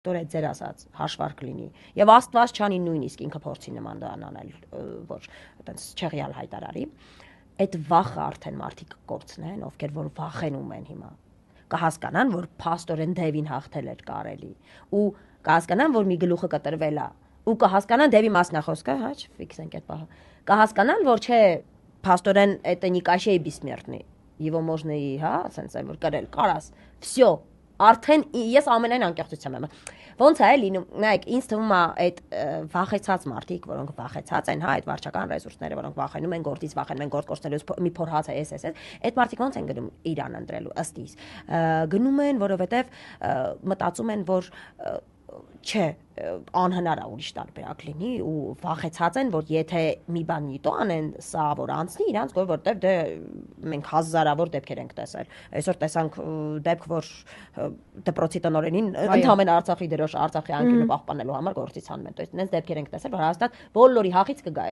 Տորե ձեր ասած հաշվարկ լինի եւ Աստված չանի նույնիսկ ինքը փորձի նման դան անել որ այտենց չեղյալ հայտարարի այդ վախը արդեն մարդիկ կորցնեն ովքեր որ վախենում են հիմա կհասկանան որ փաստորեն դևին հաղթել էր կարելի ու կհասկանան որ մի գլուխը կտրվել է ու կհասկանան դեպի մասնախոսքը հա ֆիքսենք այդ բանը կհասկանան որ չէ փաստորեն это не Кощей бессмертный его можно и հա ասենց որ կրել կարաս всё արդեն ես ամենայն անկեղծությամբ եմ ոնց է լինում նայեք ինձ թվում է այդ վախեցած մարդիկ որոնք վախեցած են հա այդ վարչական ռեսուրսները որոնք վախենում են գործից վախենում են գործ կորցնելուց մի փորհաց է էս այդ մարդիկ ոնց են գնում իրան ընտրելու ըստ իս գնում են որովհետև մտածում են որ չէ անհնար է ուրիշ տարբերակ լինի ու վախեցած են որ եթե մի բան նիտո անեն սա որ անցնի իրանց գոր որտեվ դե մենք հազարավոր դեպքեր ենք տեսել այսօր տեսանք դեպք որ դպրոցի տնօրենին ընդհանրեն Արցախի դրոշ Արցախի անկյունը պահպանելու համար գործից հանում են то есть նենց դեպքեր ենք տեսել որ հաստատ բոլորի հախից կգա